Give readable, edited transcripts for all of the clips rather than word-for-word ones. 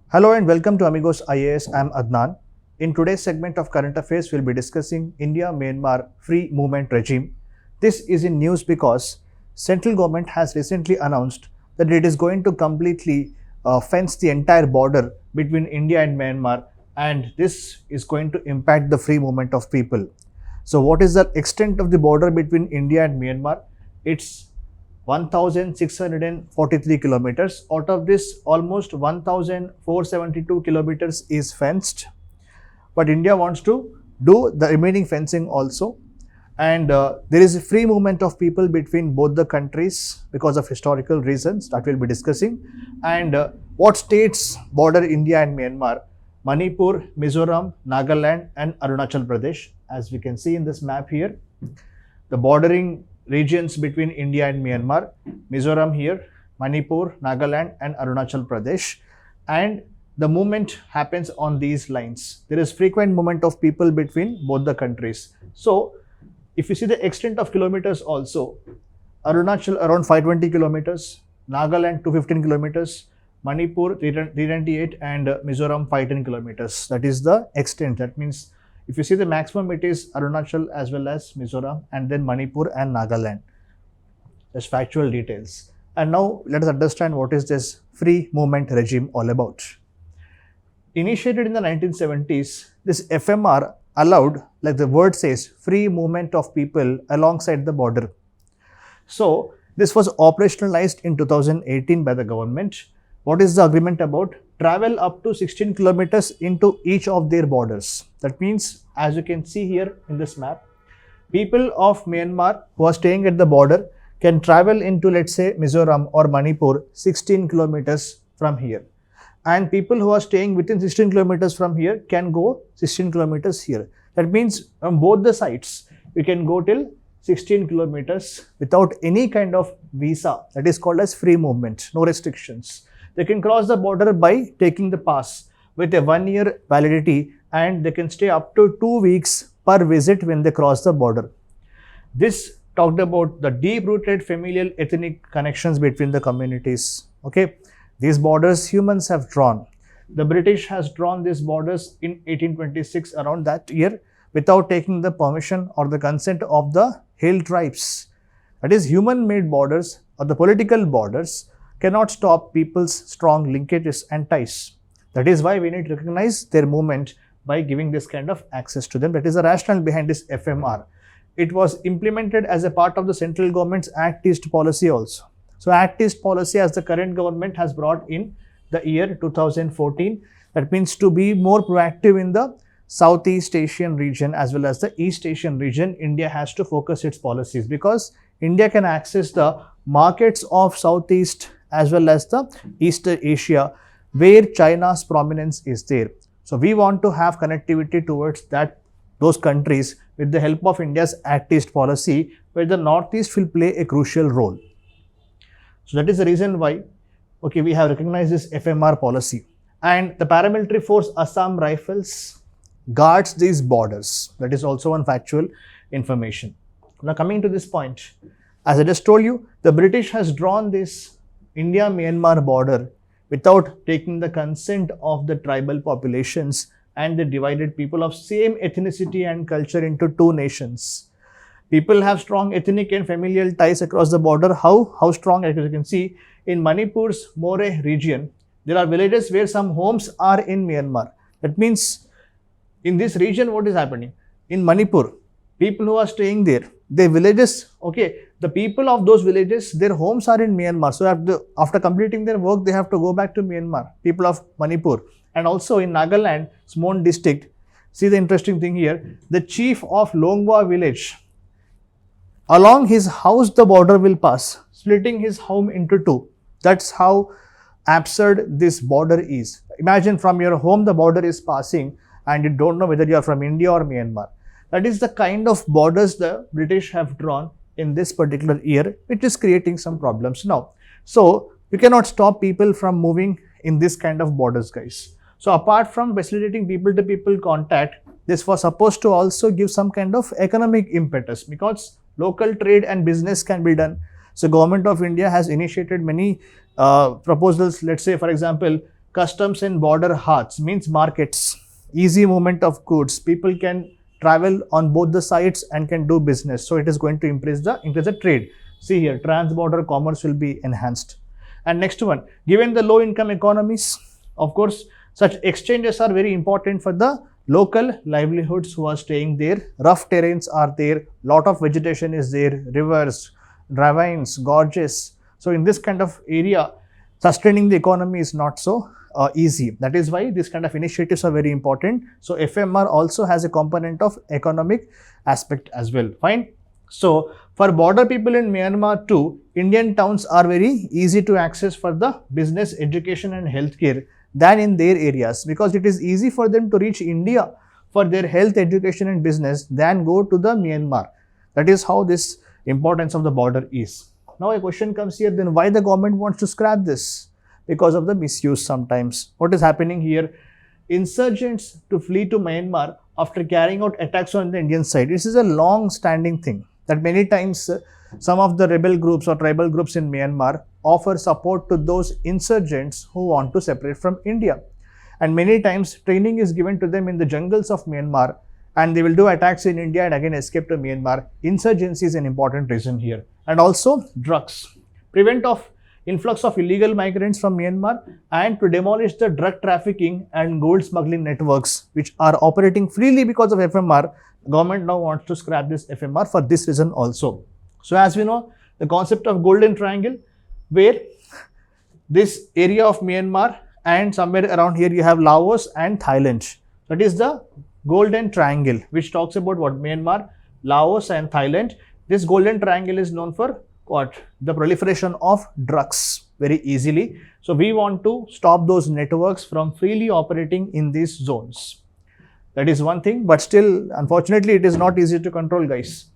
Hello and welcome to Amigos IAS. I'm Adnan. In today's segment of Current Affairs, we'll be discussing India-Myanmar free movement regime. This is in news because central government has recently announced that it is going to completely fence the entire border between India and Myanmar, and this is going to impact the free movement of people. So what is the extent of the border between India and Myanmar? It's 1,643 kilometers. Out of this, almost 1,472 kilometers is fenced. But India wants to do the remaining fencing also. And there is a free movement of people between both the countries because of historical reasons that we'll be discussing. And what states border India and Myanmar? Manipur, Mizoram, Nagaland, and Arunachal Pradesh. As we can see in this map here, the bordering regions between India and Myanmar, Mizoram here, Manipur, Nagaland, and Arunachal Pradesh. And the movement happens on these lines. There is frequent movement of people between both the countries. So, if you see the extent of kilometers also, Arunachal around 520 kilometers, Nagaland 215 kilometers, Manipur 398, and Mizoram 510 kilometers. That is the extent. That means if you see the maximum, it is Arunachal as well as Mizoram, and then Manipur and Nagaland. That's factual details. And now let us understand what is this free movement regime all about. Initiated in the 1970s, this FMR allowed, like the word says, free movement of people alongside the border. So this was operationalized in 2018 by the government. What is the agreement about? Travel up to 16 kilometers into each of their borders. That means, as you can see here in this map, people of Myanmar who are staying at the border can travel into, let's say, Mizoram or Manipur 16 kilometers from here. And people who are staying within 16 kilometers from here can go 16 kilometers here. That means from both the sides, you can go till 16 kilometers without any kind of visa. That is called as free movement, no restrictions. They can cross the border by taking the pass with a 1-year validity, and they can stay up to 2 weeks per visit when they cross the border. This talked about the deep-rooted familial ethnic connections between the communities. Okay, these borders humans have drawn. The British has drawn these borders in 1826 around that year without taking the permission or the consent of the hill tribes. That is, human-made borders or the political borders cannot stop people's strong linkages and ties. That is why we need to recognize their movement by giving this kind of access to them. That is the rationale behind this FMR. It was implemented as a part of the central government's Act East policy also. So Act East policy, as the current government has brought in the year 2014, that means to be more proactive in the Southeast Asian region as well as the East Asian region, India has to focus its policies because India can access the markets of Southeast as well as the Eastern Asia where China's prominence is there. So we want to have connectivity towards those countries with the help of India's Act East policy, where the Northeast will play a crucial role. So that is the reason why, okay, we have recognized this FMR policy. And the paramilitary force Assam Rifles guards these borders. That is also one factual information. Now coming to this point, as I just told you, the British has drawn this India-Myanmar border without taking the consent of the tribal populations, and they divided people of same ethnicity and culture into two nations. People have strong ethnic and familial ties across the border. How strong? As you can see, in Manipur's More region, there are villages where some homes are in Myanmar. That means in this region, what is happening? In Manipur, people who are staying there, their villages, okay, the people of those villages, their homes are in Myanmar. So after completing their work, they have to go back to Myanmar, people of Manipur. And also in Nagaland, Smon district, see the interesting thing here, the chief of Longwa village, along his house the border will pass, splitting his home into two. That's how absurd this border is. Imagine from your home the border is passing and you don't know whether you are from India or Myanmar. That is the kind of borders the British have drawn in this particular year, which is creating some problems now. So you cannot stop people from moving in this kind of borders, guys. So apart from facilitating people-to-people contact, this was supposed to also give some kind of economic impetus because local trade and business can be done. So Government of India has initiated many proposals. Let's say, for example, customs and border hearts means markets, easy movement of goods. People can travel on both the sides and can do business. So it is going to increase the trade. See here, trans-border commerce will be enhanced. And next one, given the low income economies, of course, such exchanges are very important for the local livelihoods who are staying there. Rough terrains are there, lot of vegetation is there, rivers, ravines, gorges. So in this kind of area, sustaining the economy is not so easy. That is why these kind of initiatives are very important. So FMR also has a component of economic aspect as well. Fine. So for border people in Myanmar too, Indian towns are very easy to access for the business, education and healthcare than in their areas, because it is easy for them to reach India for their health, education and business than go to the Myanmar. That is how this importance of the border is. Now a question comes here, then why the government wants to scrap this? Because of the misuse sometimes. What is happening here? Insurgents to flee to Myanmar after carrying out attacks on the Indian side. This is a long standing thing that many times some of the rebel groups or tribal groups in Myanmar offer support to those insurgents who want to separate from India. And many times training is given to them in the jungles of Myanmar and they will do attacks in India and again escape to Myanmar. Insurgency is an important reason here. And also drugs. Prevent of influx of illegal migrants from Myanmar and to demolish the drug trafficking and gold smuggling networks which are operating freely because of FMR. Government now wants to scrap this FMR for this reason also. So as we know, the concept of golden triangle, where this area of Myanmar and somewhere around here you have Laos and Thailand. That is the golden triangle which talks about what? Myanmar, Laos and Thailand. This golden triangle is known for what? The proliferation of drugs very easily. So we want to stop those networks from freely operating in these zones. That is one thing, but still unfortunately it is not easy to control, guys.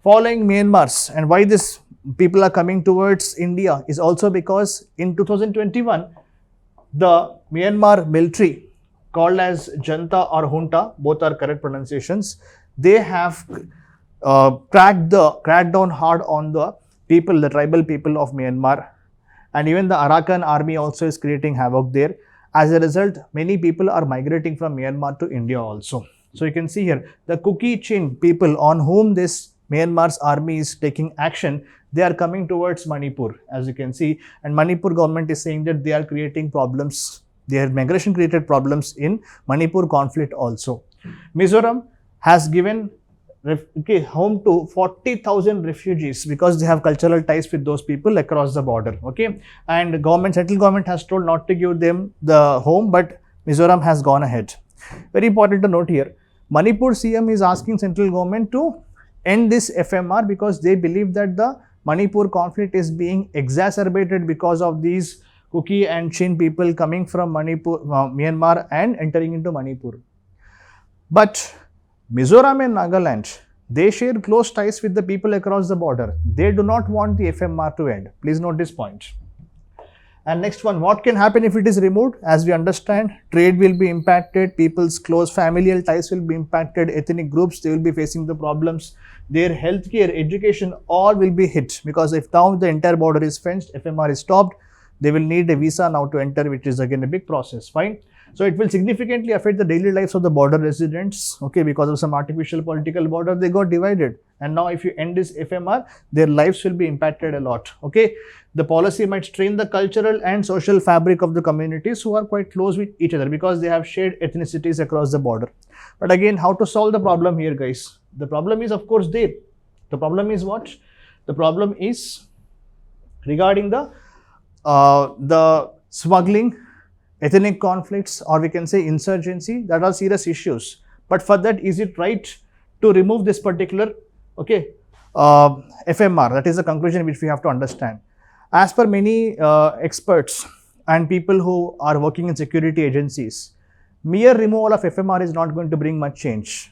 Following Myanmar's, and why this people are coming towards India is also because in 2021 the Myanmar military, called as Junta or Junta, both are correct pronunciations, they have cracked down hard on the people, the tribal people of Myanmar, and even the Arakan army also is creating havoc there. As a result, many people are migrating from Myanmar to India also. So you can see here, the Kuki Chin people on whom this Myanmar's army is taking action, they are coming towards Manipur, as you can see, and Manipur government is saying that they are creating problems, their migration created problems in Manipur conflict also. Mizoram has given home to 40,000 refugees because they have cultural ties with those people across the border. Okay, and central government has told not to give them the home, but Mizoram has gone ahead. Very important to note here, Manipur CM is asking central government to end this FMR because they believe that the Manipur conflict is being exacerbated because of these Kuki and Chin people coming from Myanmar and entering into Manipur. But Mizoram and Nagaland, they share close ties with the people across the border. They do not want the FMR to end. Please note this point. And next one, what can happen if it is removed? As we understand, trade will be impacted, people's close familial ties will be impacted, ethnic groups, they will be facing the problems, their healthcare, education, all will be hit, because if now the entire border is fenced, FMR is stopped, they will need a visa now to enter, which is again a big process. Fine. So it will significantly affect the daily lives of the border residents, okay, because of some artificial political border, they got divided. And now if you end this FMR, their lives will be impacted a lot, okay. The policy might strain the cultural and social fabric of the communities who are quite close with each other because they have shared ethnicities across the border. But again, how to solve the problem here, guys? The problem is of course there. The problem is what? The problem is regarding the smuggling, ethnic conflicts, or we can say insurgency, that are serious issues. But for that, is it right to remove this particular, okay, FMR? That is the conclusion which we have to understand. As per many experts and people who are working in security agencies, mere removal of FMR is not going to bring much change.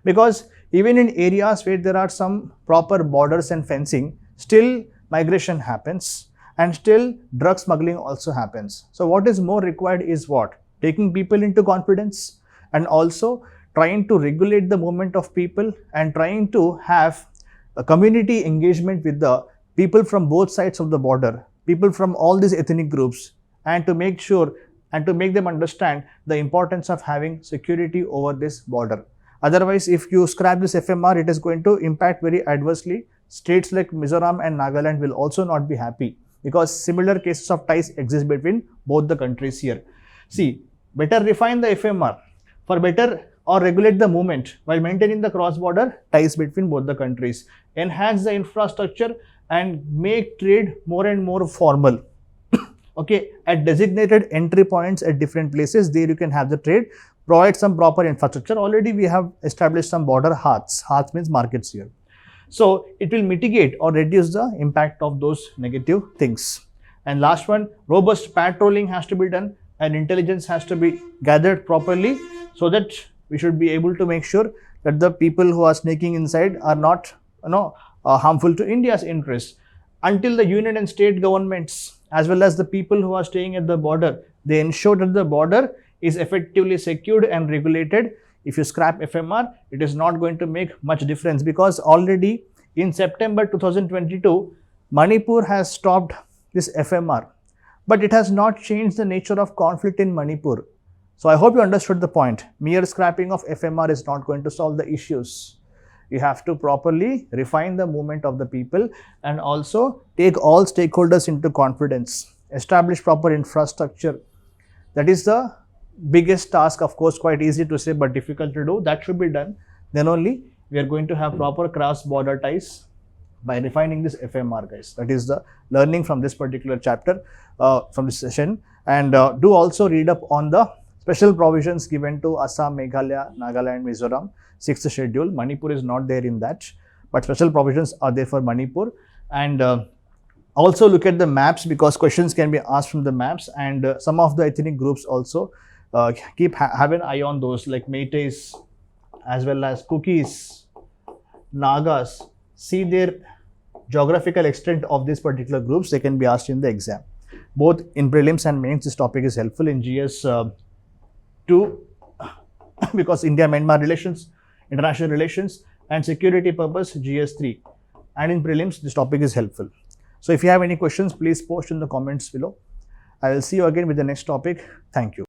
Because even in areas where there are some proper borders and fencing, still migration happens. And still drug smuggling also happens. So what is more required is what? Taking people into confidence and also trying to regulate the movement of people and trying to have a community engagement with the people from both sides of the border, people from all these ethnic groups, and to make sure and to make them understand the importance of having security over this border. Otherwise, if you scrap this FMR, it is going to impact very adversely. States like Mizoram and Nagaland will also not be happy because similar cases of ties exist between both the countries here. See, better refine the FMR for better or regulate the movement while maintaining the cross-border ties between both the countries. Enhance the infrastructure and make trade more and more formal. Okay, at designated entry points at different places, there you can have the trade. Provide some proper infrastructure. Already we have established some border haats. Haats means markets here. So it will mitigate or reduce the impact of those negative things. And last one, robust patrolling has to be done and intelligence has to be gathered properly so that we should be able to make sure that the people who are sneaking inside are not harmful to India's interests. Until the union and state governments as well as the people who are staying at the border, they ensure that the border is effectively secured and regulated. If you scrap FMR, it is not going to make much difference because already in September 2022, Manipur has stopped this FMR, but it has not changed the nature of conflict in Manipur. So I hope you understood the point. Mere scrapping of FMR is not going to solve the issues. You have to properly refine the movement of the people and also take all stakeholders into confidence, establish proper infrastructure. That is the biggest task, of course, quite easy to say but difficult to do. That should be done. Then only we are going to have proper cross-border ties by refining this FMR, guys. That is the learning from this particular chapter, from this session. And do also read up on the special provisions given to Assam, Meghalaya, Nagaland, Mizoram, 6th schedule. Manipur is not there in that, but special provisions are there for Manipur. And also look at the maps because questions can be asked from the maps, and some of the ethnic groups also have an eye on those, like Meiteis as well as Kukis, Nagas. See their geographical extent of these particular groups. They can be asked in the exam. Both in prelims and mains, this topic is helpful. In GS 2 because India-Myanmar relations, international relations and security purpose, GS 3. And in prelims, this topic is helpful. So if you have any questions, please post in the comments below. I will see you again with the next topic. Thank you.